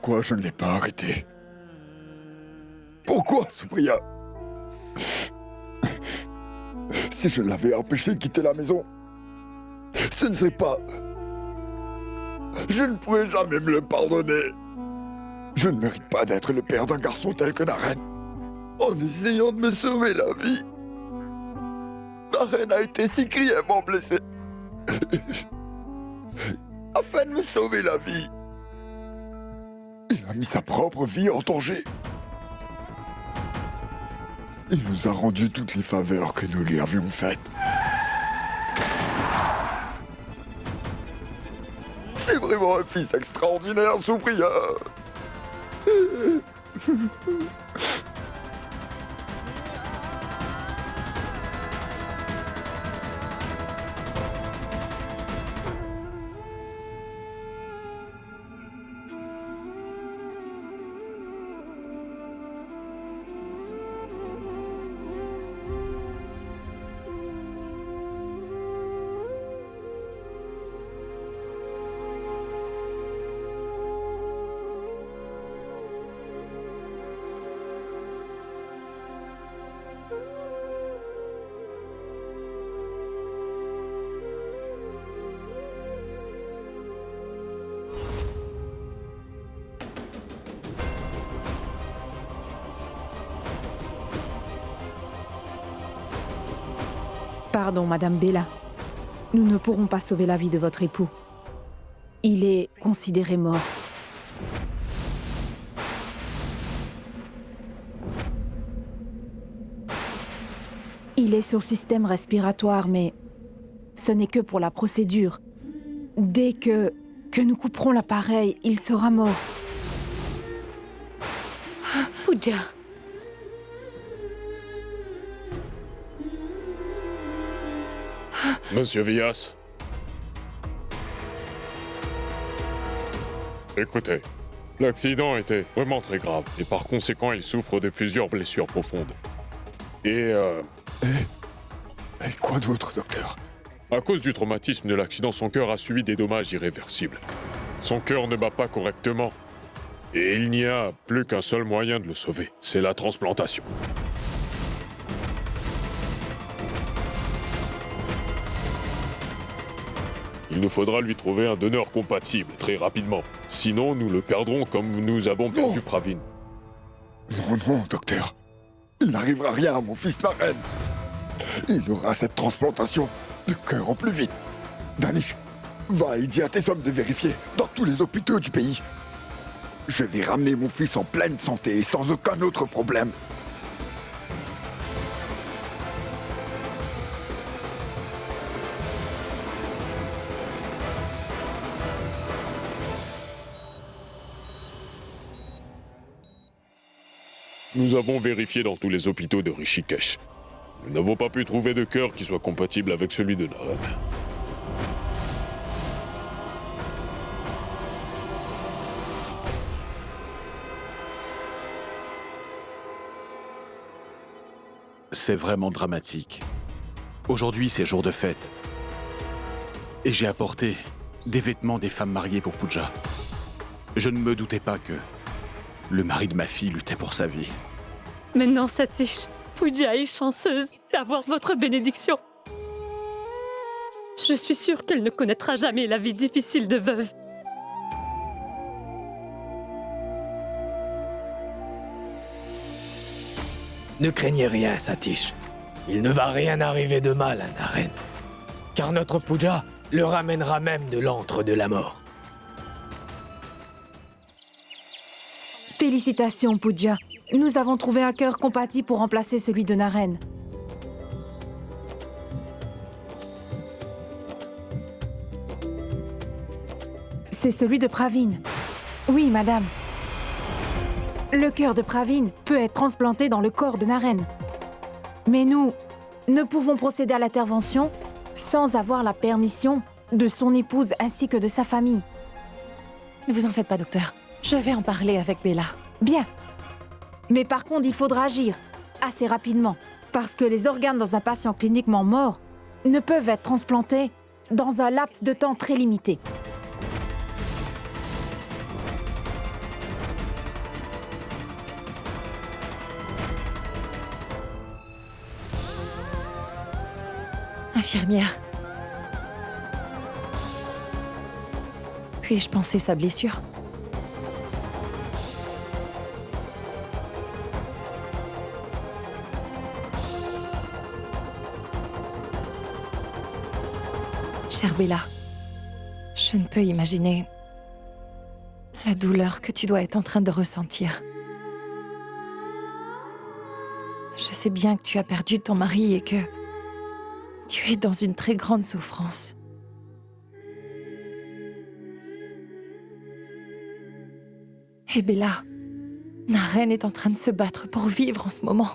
Pourquoi je ne l'ai pas arrêté? Pourquoi, Supriya? Si je l'avais empêché de quitter la maison, ce ne serait pas... Je ne pourrais jamais me le pardonner. Je ne mérite pas d'être le père d'un garçon tel que Naren. En essayant de me sauver la vie, Naren a été si grièvement blessé. Afin de me sauver la vie, il a mis sa propre vie en danger. Il nous a rendu toutes les faveurs que nous lui avions faites. C'est vraiment un fils extraordinaire, Supriya. Pardon, Madame Bella. Nous ne pourrons pas sauver la vie de votre époux. Il est considéré mort. Il est sur système respiratoire, mais ce n'est que pour la procédure. Dès que nous couperons l'appareil, il sera mort. Pooja. Monsieur Vyas. Écoutez, l'accident était vraiment très grave et par conséquent il souffre de plusieurs blessures profondes. Et quoi d'autre, docteur? à cause du traumatisme de l'accident, son cœur a subi des dommages irréversibles. Son cœur ne bat pas correctement. Et il n'y a plus qu'un seul moyen de le sauver, c'est la transplantation. Il nous faudra lui trouver un donneur compatible très rapidement. Sinon, nous le perdrons comme nous avons perdu Pravin. Non, docteur. Il n'arrivera rien à mon fils Naren. Il aura cette transplantation de cœur au plus vite. Danish, va et dis à tes hommes de vérifier dans tous les hôpitaux du pays. Je vais ramener mon fils en pleine santé et sans aucun autre problème. Nous avons vérifié dans tous les hôpitaux de Rishikesh. Nous n'avons pas pu trouver de cœur qui soit compatible avec celui de Naren. C'est vraiment dramatique. Aujourd'hui, c'est jour de fête. Et j'ai apporté des vêtements des femmes mariées pour Pooja. Je ne me doutais pas que le mari de ma fille luttait pour sa vie. Maintenant, Satish, Pooja est chanceuse d'avoir votre bénédiction. Je suis sûre qu'elle ne connaîtra jamais la vie difficile de veuve. Ne craignez rien, Satish. Il ne va rien arriver de mal à Naren. Car notre Pooja le ramènera même de l'antre de la mort. Félicitations, Pooja. Nous avons trouvé un cœur compatible pour remplacer celui de Naren. C'est celui de Pravin. Oui, madame. Le cœur de Pravin peut être transplanté dans le corps de Naren. Mais nous ne pouvons procéder à l'intervention sans avoir la permission de son épouse ainsi que de sa famille. Ne vous en faites pas, docteur. Je vais en parler avec Bella. Bien. Mais par contre, il faudra agir assez rapidement. Parce que les organes dans un patient cliniquement mort ne peuvent être transplantés dans un laps de temps très limité. Infirmière. Puis-je panser sa blessure? Chère Bella, je ne peux imaginer la douleur que tu dois être en train de ressentir. Je sais bien que tu as perdu ton mari et que tu es dans une très grande souffrance. Et Bella, Naren est en train de se battre pour vivre en ce moment.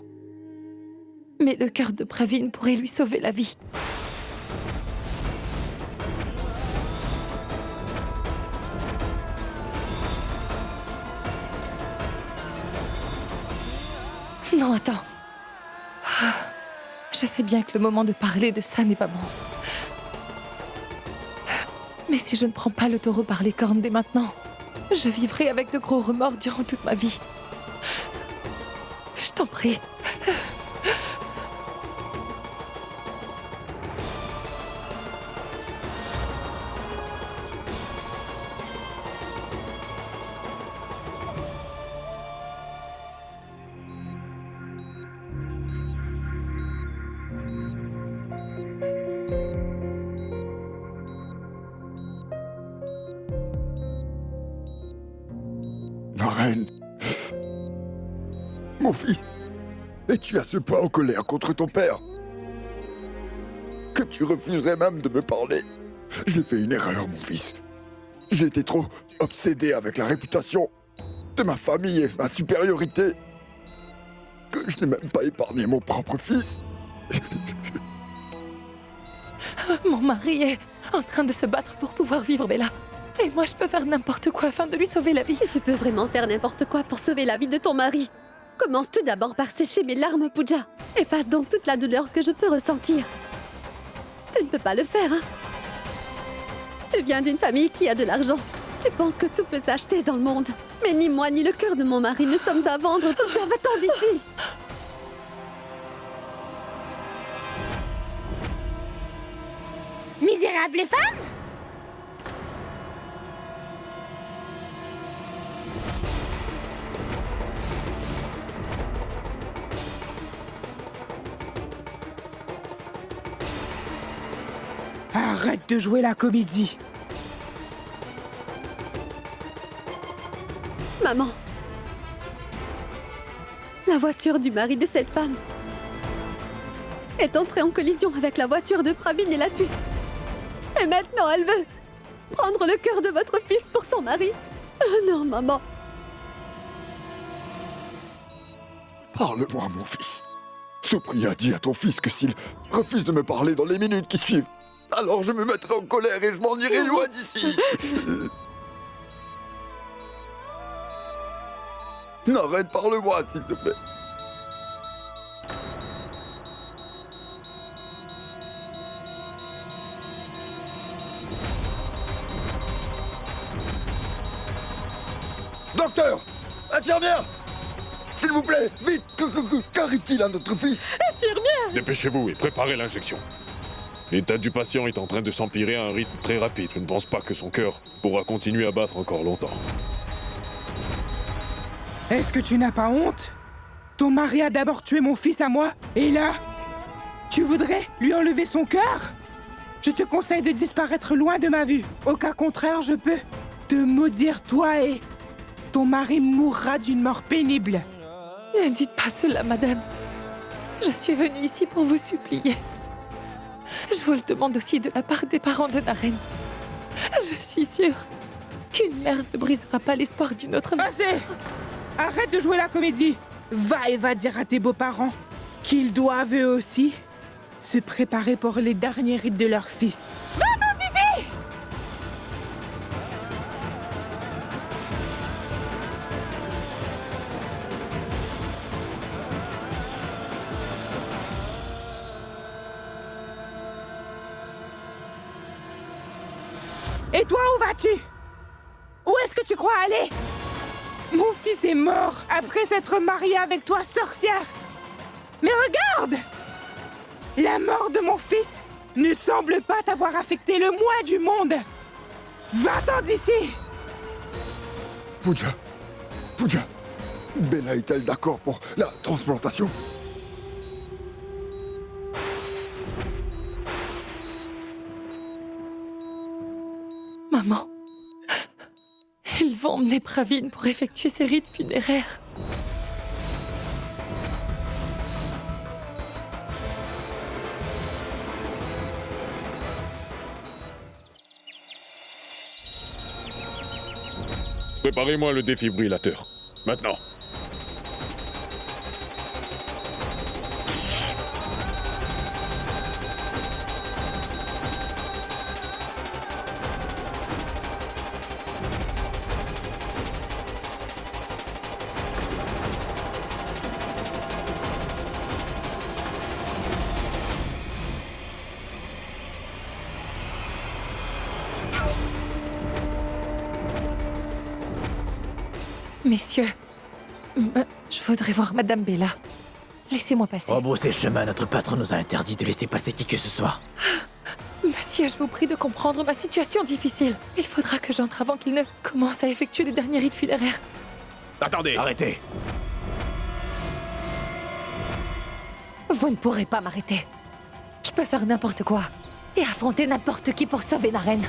Mais le cœur de Praveen pourrait lui sauver la vie. Non, attends. Je sais bien que le moment de parler de ça n'est pas bon. Mais si je ne prends pas le taureau par les cornes dès maintenant, je vivrai avec de gros remords durant toute ma vie. Je t'en prie. Naren, mon fils, es-tu à ce point en colère contre ton père que tu refuserais même de me parler? J'ai fait une erreur, mon fils. J'ai été trop obsédé avec la réputation de ma famille et ma supériorité que je n'ai même pas épargné mon propre fils. Mon mari est en train de se battre pour pouvoir vivre, Bella. Et moi, je peux faire n'importe quoi afin de lui sauver la vie. Si tu peux vraiment faire n'importe quoi pour sauver la vie de ton mari, commence tout d'abord par sécher mes larmes, Pooja. Efface donc toute la douleur que je peux ressentir. Tu ne peux pas le faire, hein? Tu viens d'une famille qui a de l'argent. Tu penses que tout peut s'acheter dans le monde. Mais ni moi ni le cœur de mon mari ne sommes à vendre. Pooja, va-t'en d'ici! Misérables femmes! Arrête de jouer la comédie. Maman, la voiture du mari de cette femme est entrée en collision avec la voiture de Praveen et l'a tué. Et maintenant, elle veut prendre le cœur de votre fils pour son mari. Oh non, maman. Parle-moi, mon fils. Supri a dit à ton fils que s'il refuse de me parler dans les minutes qui suivent, alors je me mettrai en colère et je m'en irai loin d'ici. Naren, parle-moi, s'il te plaît. Docteur! Infirmière! S'il vous plaît, vite! Qu'arrive-t-il à notre fils? Dépêchez-vous et préparez l'injection. L'état du patient est en train de s'empirer à un rythme très rapide. Je ne pense pas que son cœur pourra continuer à battre encore longtemps. Est-ce que tu n'as pas honte? Ton mari a d'abord tué mon fils à moi, et là, tu voudrais lui enlever son cœur? Je te conseille de disparaître loin de ma vue. Au cas contraire, je peux te maudire toi et ton mari mourra d'une mort pénible. Ne dites pas cela, madame. Je suis venue ici pour vous supplier. Je vous le demande aussi de la part des parents de Naren. Je suis sûre qu'une mère ne brisera pas l'espoir d'une autre mère. Assez! Arrête de jouer la comédie. Va et va dire à tes beaux-parents qu'ils doivent eux aussi se préparer pour les derniers rites de leur fils. Va-t'en d'ici! Et toi, où vas-tu? Où est-ce que tu crois aller? Mon fils est mort après s'être marié avec toi, sorcière. Mais regarde! La mort de mon fils ne semble pas t'avoir affecté le moins du monde. Va-t'en d'ici! Pooja, Bella est-elle d'accord pour la transplantation? Maman, ils vont emmener Praveen pour effectuer ses rites funéraires. Préparez-moi le défibrillateur. Maintenant. Messieurs, je voudrais voir Madame Bella. Laissez-moi passer. Rebroussez chemin, notre patron nous a interdit de laisser passer qui que ce soit. Monsieur, je vous prie de comprendre ma situation difficile. Il faudra que j'entre avant qu'il ne commence à effectuer les derniers rites funéraires. Attendez! Arrêtez! Vous ne pourrez pas m'arrêter. Je peux faire n'importe quoi et affronter n'importe qui pour sauver Naren.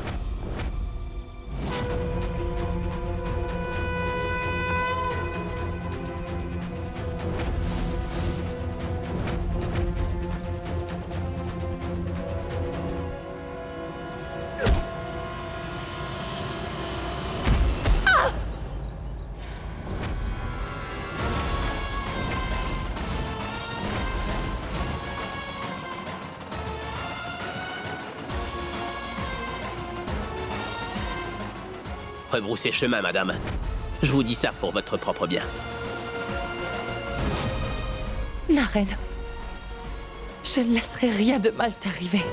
Rebroussez chemin, madame. Je vous dis ça pour votre propre bien. Naren, je ne laisserai rien de mal t'arriver.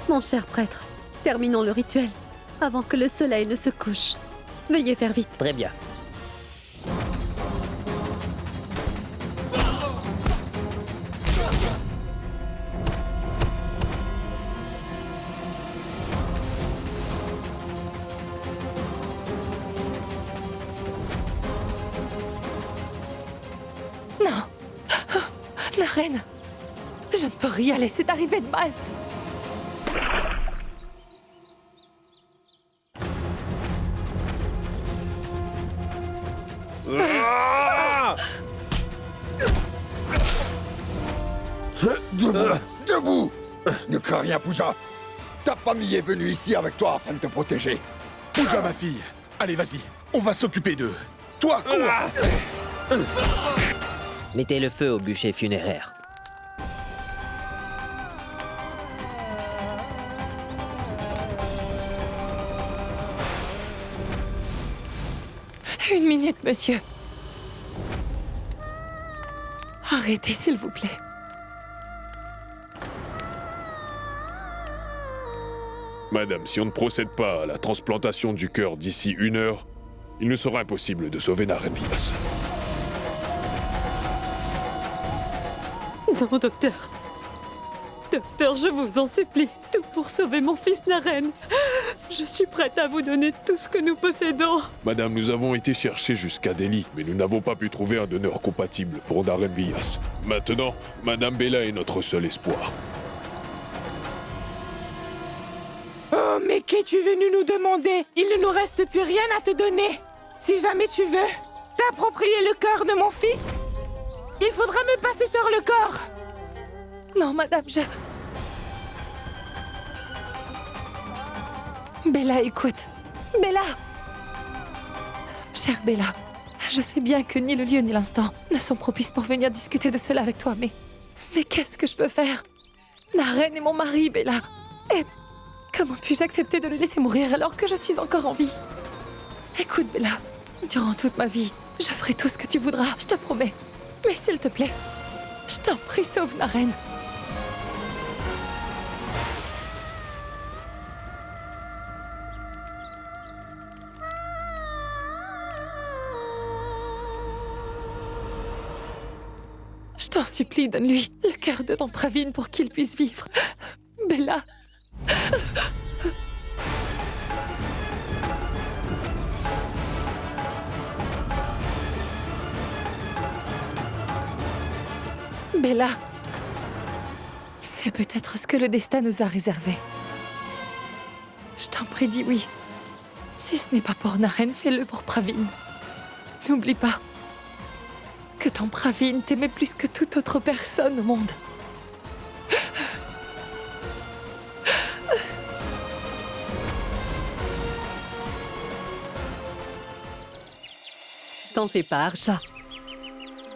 Mon cher prêtre, terminons le rituel avant que le soleil ne se couche. Veuillez faire vite. Très bien. Non. Naren, je ne peux rien laisser t'arriver de mal. Debout! Ne crains rien, Pooja. Ta famille est venue ici avec toi afin de te protéger. Pooja, ma fille! Allez, vas-y, on va s'occuper d'eux. Toi, cours! Mettez le feu au bûcher funéraire. Une minute, monsieur. Arrêtez, s'il vous plaît. Madame, si on ne procède pas à la transplantation du cœur d'ici 1 heure, il nous sera impossible de sauver Naren Vivas. Non, docteur. Docteur, je vous en supplie. Tout pour sauver mon fils Naren. Je suis prête à vous donner tout ce que nous possédons. Madame, nous avons été chercher jusqu'à Delhi, mais nous n'avons pas pu trouver un donneur compatible pour Naren Vivas. Maintenant, Madame Bella est notre seul espoir. Oh, mais qu'es-tu venu nous demander? Il ne nous reste plus rien à te donner. Si jamais tu veux t'approprier le corps de mon fils, il faudra me passer sur le corps. Non, madame, Bella, écoute. Bella! Chère Bella, je sais bien que ni le lieu ni l'instant ne sont propices pour venir discuter de cela avec toi, mais qu'est-ce que je peux faire? Naren est mon mari, Bella. Et comment puis-je accepter de le laisser mourir alors que je suis encore en vie? Écoute, Bella, durant toute ma vie, je ferai tout ce que tu voudras, je te promets. Mais s'il te plaît, je t'en prie, sauve Naren. t'en supplie, donne-lui le cœur de ton Praveen pour qu'il puisse vivre. Bella. Bella. C'est peut-être ce que le destin nous a réservé. Je t'en prie, dis oui. Si ce n'est pas pour Naren, fais-le pour Praveen. N'oublie pas que ton Praveen t'aimait plus que toute autre personne au monde. T'en fais pas, Archa.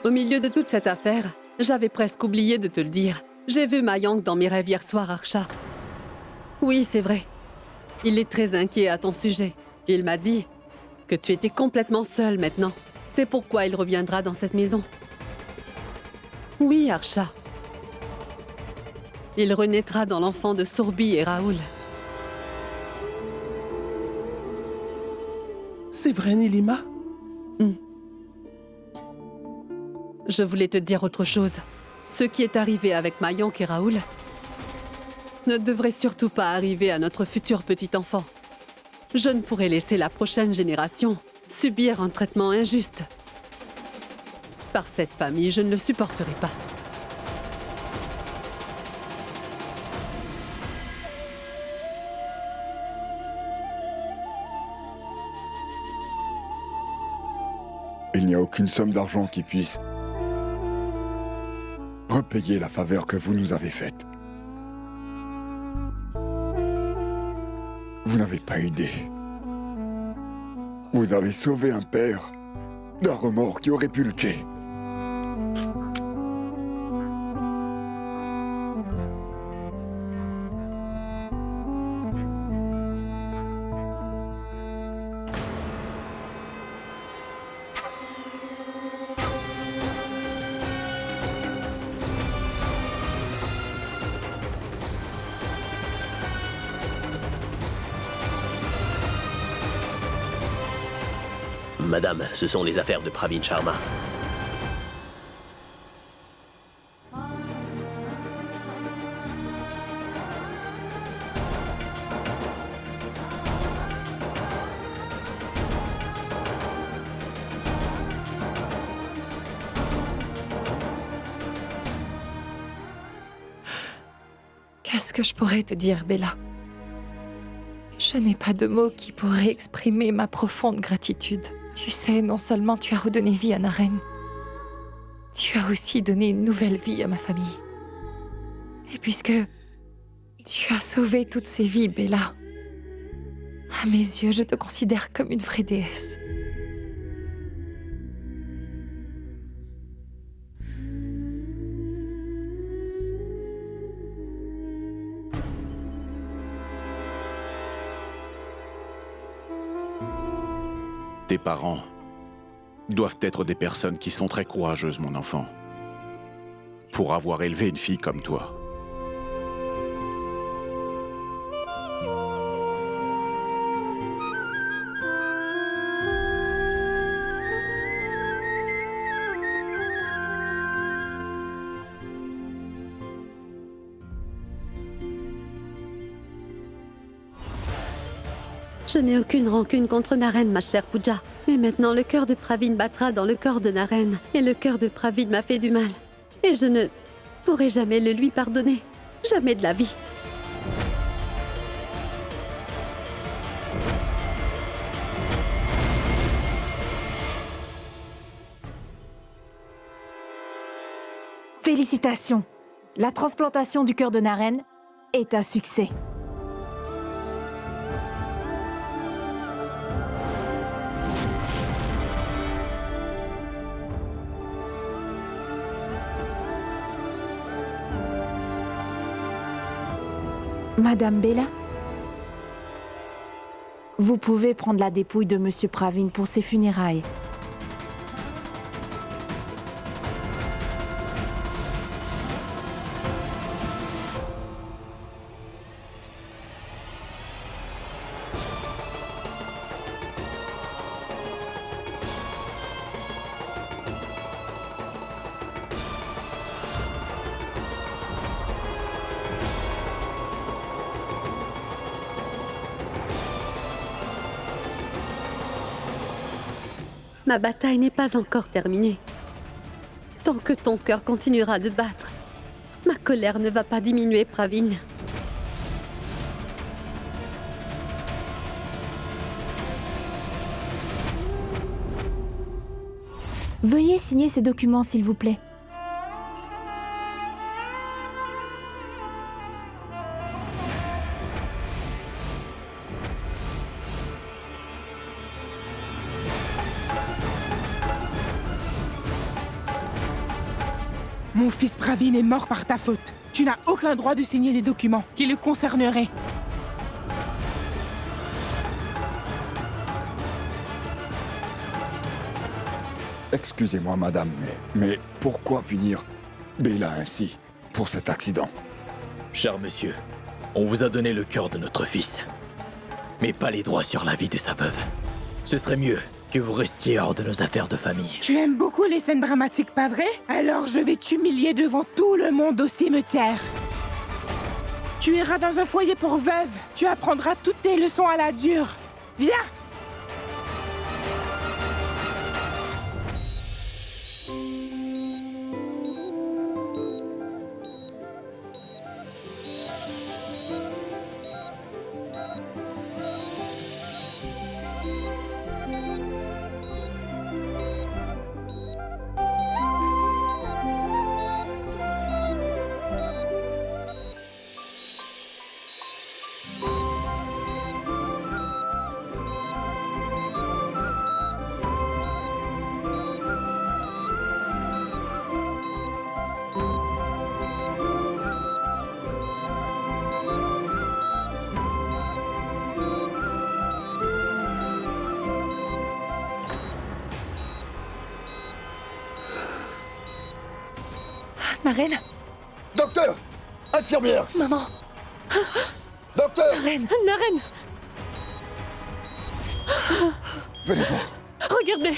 Au milieu de toute cette affaire, j'avais presque oublié de te le dire. J'ai vu Mayank dans mes rêves hier soir, Archa. Oui, c'est vrai. Il est très inquiet à ton sujet. Il m'a dit que tu étais complètement seule maintenant. C'est pourquoi il reviendra dans cette maison. Oui, Archa. Il renaîtra dans l'enfant de Sourbi et Raoul. C'est vrai, Nilima? Je voulais te dire autre chose. Ce qui est arrivé avec Mayank et Raoul ne devrait surtout pas arriver à notre futur petit enfant. Je ne pourrais laisser la prochaine génération subir un traitement injuste. Par cette famille, je ne le supporterai pas. Il n'y a aucune somme d'argent qui puisse repayer la faveur que vous nous avez faite. Vous n'avez pas idée. Vous avez sauvé un père d'un remords qui aurait pu le tuer. Madame, ce sont les affaires de Praveen Sharma. Qu'est-ce que je pourrais te dire, Bella? Je n'ai pas de mots qui pourraient exprimer ma profonde gratitude. Tu sais, non seulement tu as redonné vie à Naren, tu as aussi donné une nouvelle vie à ma famille. Et puisque tu as sauvé toutes ces vies, Bella, à mes yeux, je te considère comme une vraie déesse. Tes parents doivent être des personnes qui sont très courageuses, mon enfant, pour avoir élevé une fille comme toi. Je n'ai aucune rancune contre Naren, ma chère Pooja. Mais maintenant, le cœur de Praveen battra dans le corps de Naren. Et le cœur de Praveen m'a fait du mal. Et je ne pourrai jamais le lui pardonner. Jamais de la vie. Félicitations! La transplantation du cœur de Naren est un succès. Madame Bella, vous pouvez prendre la dépouille de Monsieur Praveen pour ses funérailles. Ma bataille n'est pas encore terminée. Tant que ton cœur continuera de battre, ma colère ne va pas diminuer, Pravin. Veuillez signer ces documents, s'il vous plaît. Mon fils Pravin est mort par ta faute. Tu n'as aucun droit de signer des documents qui le concerneraient. Excusez-moi, madame, mais pourquoi punir Bella ainsi pour cet accident? Cher monsieur, on vous a donné le cœur de notre fils, mais pas les droits sur la vie de sa veuve. Ce serait mieux que vous restiez hors de nos affaires de famille. Tu aimes beaucoup les scènes dramatiques, pas vrai? Alors je vais t'humilier devant tout le monde au cimetière. Tu iras dans un foyer pour veuves. Tu apprendras toutes tes leçons à la dure. Viens! Naren? Docteur! Infirmière! Maman! Docteur! Naren! Naren, Venez voir. regardez!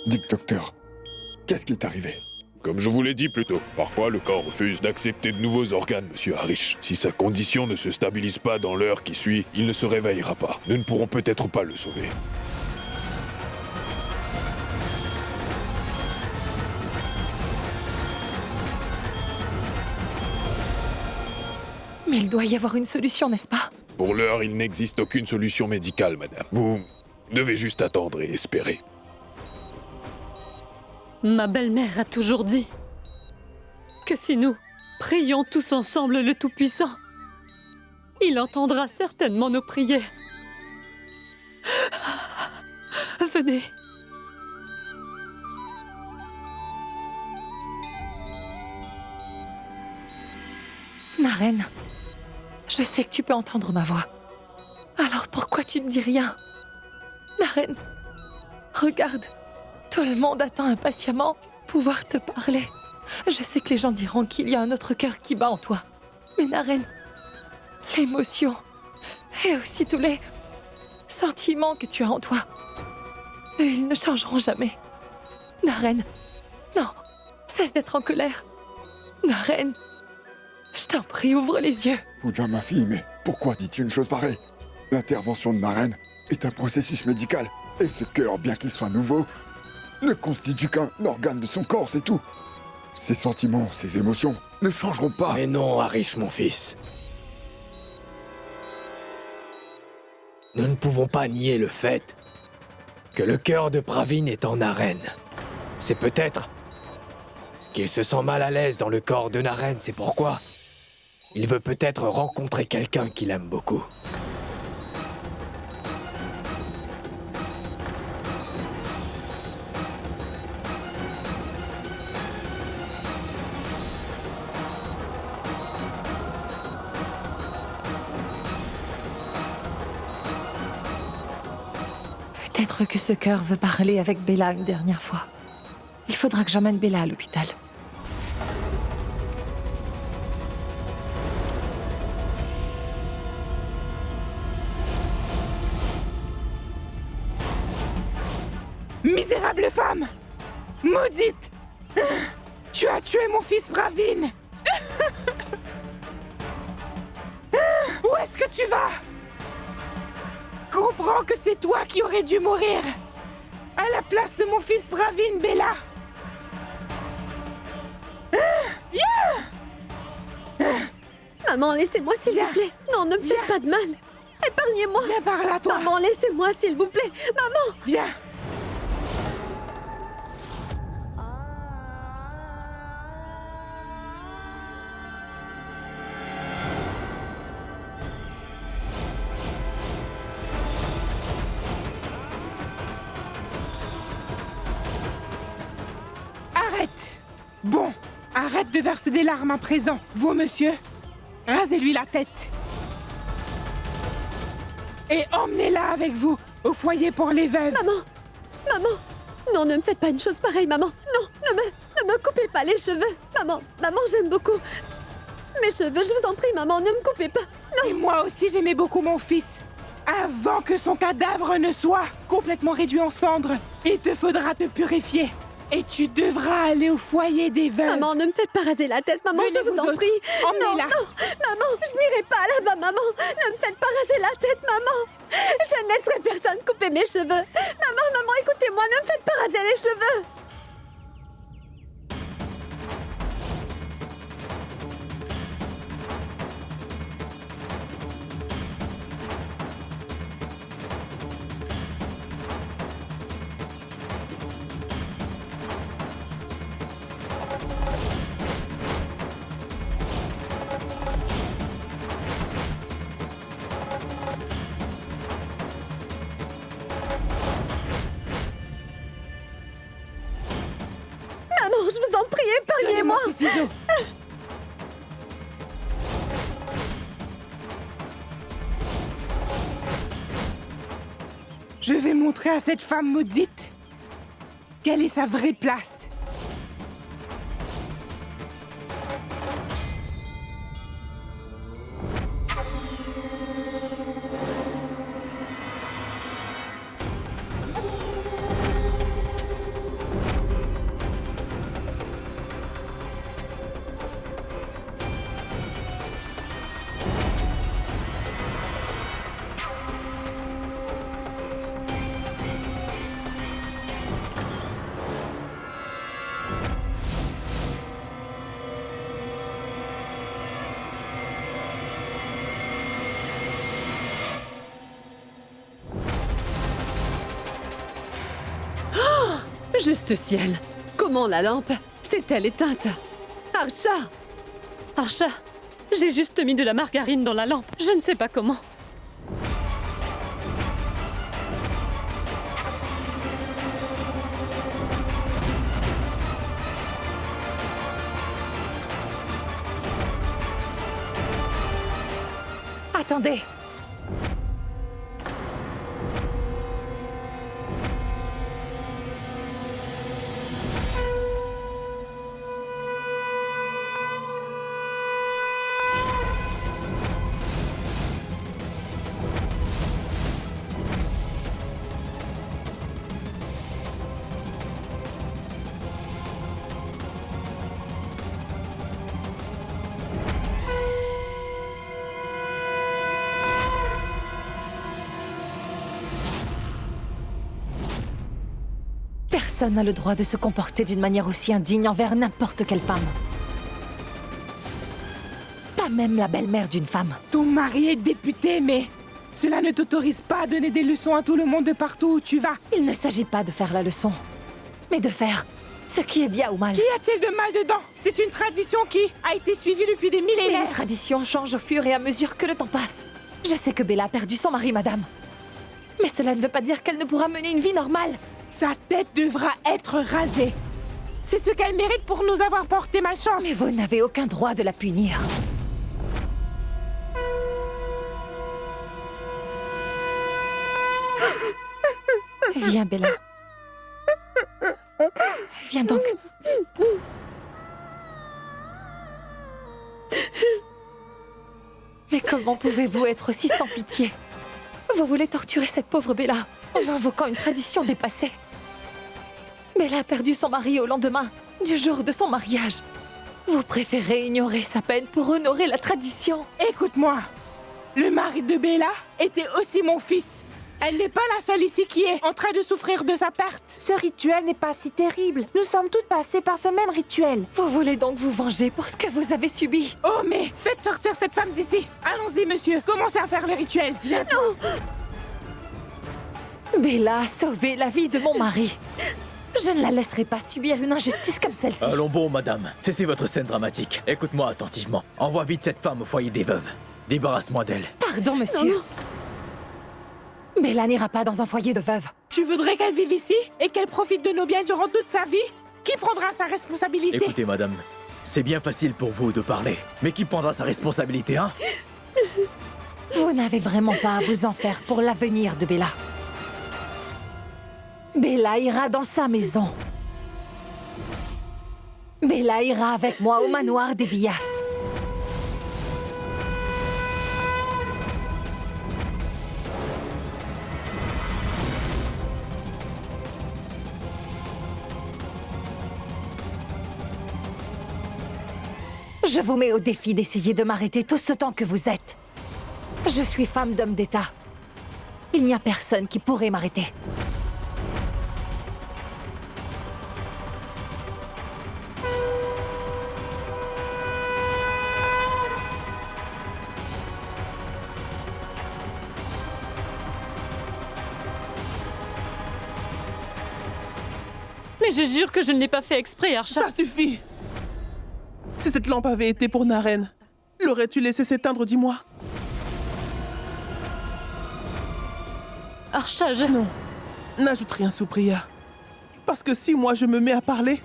Dites, docteur, qu'est-ce qui est arrivé? Comme je vous l'ai dit plus tôt, parfois le corps refuse d'accepter de nouveaux organes, monsieur Harish. Si sa condition ne se stabilise pas dans l'heure qui suit, il ne se réveillera pas. Nous ne pourrons peut-être pas le sauver. Mais il doit y avoir une solution, n'est-ce pas? Pour l'heure, il n'existe aucune solution médicale, madame. Vous devez juste attendre et espérer. Ma belle-mère a toujours dit que si nous prions tous ensemble le Tout-Puissant, il entendra certainement nos prières. Venez. Naren, je sais que tu peux entendre ma voix. Alors pourquoi tu ne dis rien? Naren, regarde. Tout le monde attend impatiemment pouvoir te parler. Je sais que les gens diront qu'il y a un autre cœur qui bat en toi. Mais Naren, l'émotion et aussi tous les sentiments que tu as en toi, eux, ils ne changeront jamais. Naren, non, cesse d'être en colère. Naren, je t'en prie, ouvre les yeux. Pooja, ma fille, mais pourquoi dis-tu une chose pareille? L'intervention de ma reine est un processus médical. Et ce cœur, bien qu'il soit nouveau, ne constitue qu'un organe de son corps, c'est tout. Ses sentiments, ses émotions ne changeront pas. Mais non, Harish, mon fils. Nous ne pouvons pas nier le fait que le cœur de Pravin est en Naren. C'est peut-être qu'il se sent mal à l'aise dans le corps de Naren, c'est pourquoi il veut peut-être rencontrer quelqu'un qu'il aime beaucoup. Peut-être que ce cœur veut parler avec Bella une dernière fois. Il faudra que j'emmène Bella à l'hôpital. Abominable femme! Maudite! Tu as tué mon fils Pravin! Où est-ce que tu vas? Comprends que c'est toi qui aurais dû mourir! À la place de mon fils Pravin, Bella! Viens! Maman, laissez-moi s'il Viens. vous plaît. Non, ne me faites pas de mal. Épargnez-moi. Viens par là, toi! Maman, laissez-moi s'il vous plaît. Maman! Viens! Arrête! Bon, arrête de verser des larmes à présent. Vous, monsieur, rasez-lui la tête. Et emmenez-la avec vous au foyer pour les veuves. Maman! Maman! Non, ne me faites pas une chose pareille, maman. Non, ne me coupez pas les cheveux. Maman, j'aime beaucoup mes cheveux, je vous en prie, maman, ne me coupez pas. Non! Et moi aussi, j'aimais beaucoup mon fils. Avant que son cadavre ne soit complètement réduit en cendres, il te faudra te purifier. Et tu devras aller au foyer des veuves. Maman, ne me faites pas raser la tête, maman, Venez, je vous en autres. prie. Non, Emmenez-la. maman, je n'irai pas là-bas, maman. Ne me faites pas raser la tête, maman. Je ne laisserai personne couper mes cheveux. Maman, écoutez-moi, ne me faites pas raser les cheveux. Maman, je vous en prie, épargnez-moi. Donnez-moi ces ciseaux. Je vais montrer à cette femme maudite quelle est sa vraie place. Juste ciel. Comment la lampe s'est-elle éteinte? Archa! Archa, j'ai juste mis de la margarine dans la lampe. Je ne sais pas comment. Attendez! Personne n'a le droit de se comporter d'une manière aussi indigne envers n'importe quelle femme. Pas même la belle-mère d'une femme. Ton mari est député, mais cela ne t'autorise pas à donner des leçons à tout le monde de partout où tu vas. Il ne s'agit pas de faire la leçon, mais de faire ce qui est bien ou mal. Qu'y a-t-il de mal dedans? C'est une tradition qui a été suivie depuis des Mais millénaires. les traditions changent au fur et à mesure que le temps passe. Je sais que Bella a perdu son mari, madame. Mais cela ne veut pas dire qu'elle ne pourra mener une vie normale. Sa tête devra être rasée. C'est ce qu'elle mérite pour nous avoir porté malchance. Mais vous n'avez aucun droit de la punir. Viens, Bella. Viens donc. Mais comment pouvez-vous être aussi sans pitié? Vous voulez torturer cette pauvre Bella en invoquant une tradition dépassée. Bella a perdu son mari au lendemain du jour de son mariage. Vous préférez ignorer sa peine pour honorer la tradition. Écoute-moi, le mari de Bella était aussi mon fils. Elle n'est pas la seule ici qui est en train de souffrir de sa perte. Ce rituel n'est pas si terrible. Nous sommes toutes passées par ce même rituel. Vous voulez donc vous venger pour ce que vous avez subi? Oh, mais faites sortir cette femme d'ici. Allons-y, monsieur. Commencez à faire le rituel. Non. Bella a sauvé la vie de mon mari. Je ne la laisserai pas subir une injustice comme celle-ci. Allons bon, madame. Cessez votre scène dramatique. Écoute-moi attentivement. Envoie vite cette femme au foyer des veuves. Débarrasse-moi d'elle. Pardon, monsieur. Non. Bella n'ira pas dans un foyer de veuves. Tu voudrais qu'elle vive ici et qu'elle profite de nos biens durant toute sa vie? Qui prendra sa responsabilité? Écoutez, madame, c'est bien facile pour vous de parler. Mais qui prendra sa responsabilité, hein? Vous n'avez vraiment pas à vous en faire pour l'avenir de Bella. Bella ira dans sa maison. Bella ira avec moi au manoir des Villas. Je vous mets au défi d'essayer de m'arrêter tout ce temps que vous êtes. Je suis femme d'homme d'État. Il n'y a personne qui pourrait m'arrêter. Mais je jure que je ne l'ai pas fait exprès, Archa. Ça suffit! Si cette lampe avait été pour Naren, l'aurais-tu laissé s'éteindre, dis-moi? Archa, je... Non, n'ajoute rien, Supriya. Parce que si moi je me mets à parler,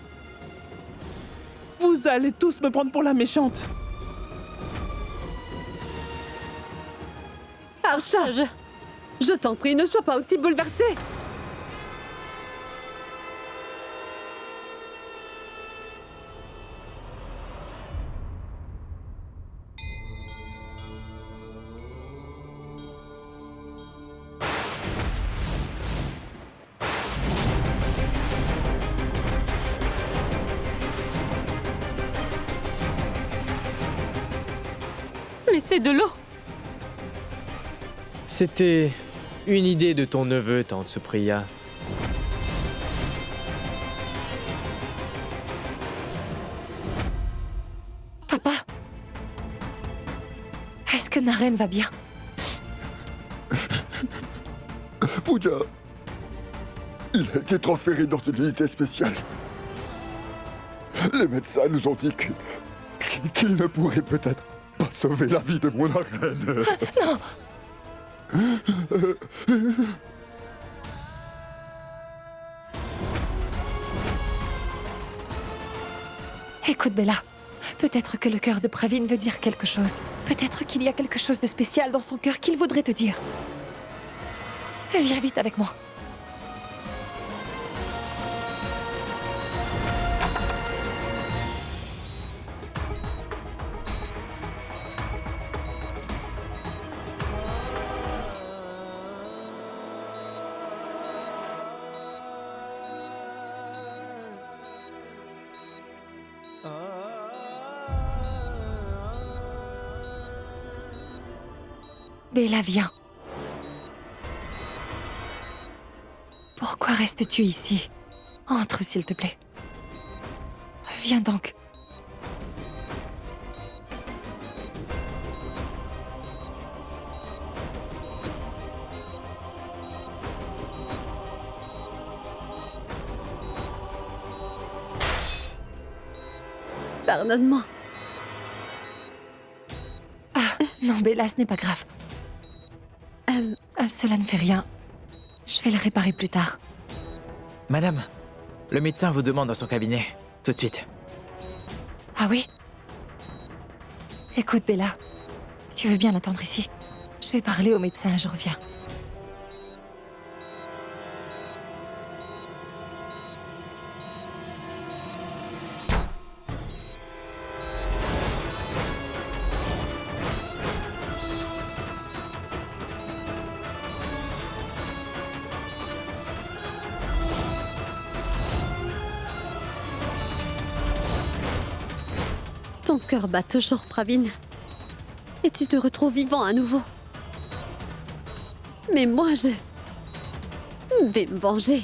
vous allez tous me prendre pour la méchante. Archa, je t'en prie, ne sois pas aussi bouleversée. Mais c'est de l'eau. C'était une idée de ton neveu, tante Supriya. Papa, est-ce que Naren va bien? Pooja, il a été transféré dans une unité spéciale. Les médecins nous ont dit qu'il ne pourrait peut-être pas sauver la vie de mon Naren. Non! Écoute, Bella. Peut-être que le cœur de Praveen veut dire quelque chose. Peut-être qu'il y a quelque chose de spécial dans son cœur qu'il voudrait te dire. Viens vite avec moi. Bella, viens. Pourquoi restes-tu ici? Entre, s'il te plaît. Viens donc. Pardonne-moi. Ah, non, Bella, ce n'est pas grave. Cela ne fait rien. Je vais le réparer plus tard. Madame, le médecin vous demande dans son cabinet. Tout de suite. Ah oui? Écoute, Bella. Tu veux bien l'attendre ici? Je vais parler au médecin et je reviens. Ton cœur bat toujours, Pravin. Et tu te retrouves vivant à nouveau. Mais moi, je vais me venger.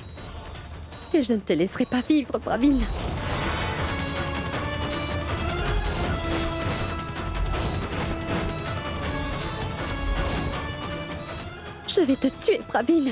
Et je ne te laisserai pas vivre, Pravin. Je vais te tuer, Pravin.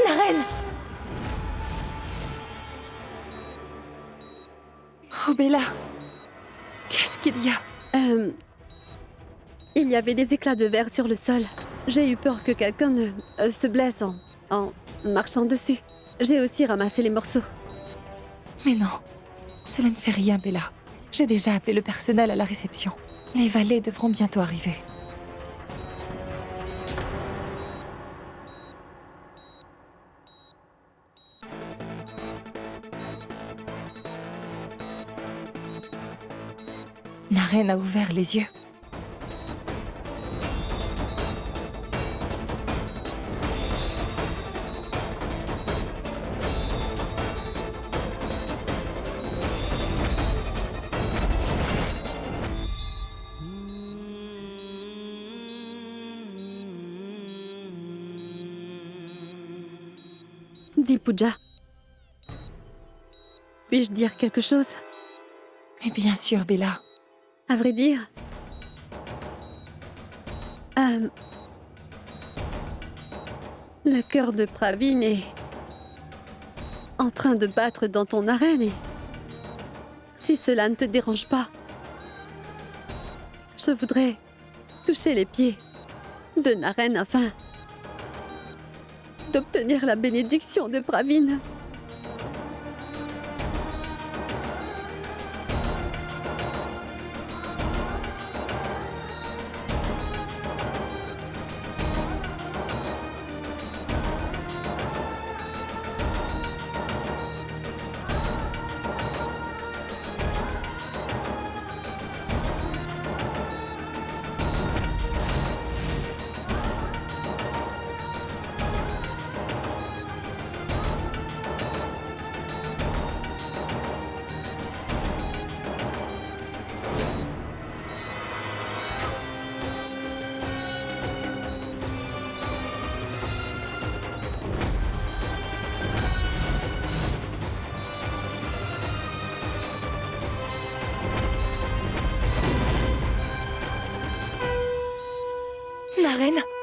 Naren! Oh, Bella! Qu'est-ce qu'il y a? Il y avait des éclats de verre sur le sol. J'ai eu peur que quelqu'un se blesse en marchant dessus. J'ai aussi ramassé les morceaux. Mais non, cela ne fait rien, Bella. J'ai déjà appelé le personnel à la réception. Les valets devront bientôt arriver. Naren a ouvert les yeux. Dis, Pooja. Puis-je dire quelque chose? Mais bien sûr, Bella. À vrai dire... le cœur de Pravin est... en train de battre dans ton arène et... si cela ne te dérange pas... je voudrais toucher les pieds de Naren afin... d'obtenir la bénédiction de Pravin. Naren!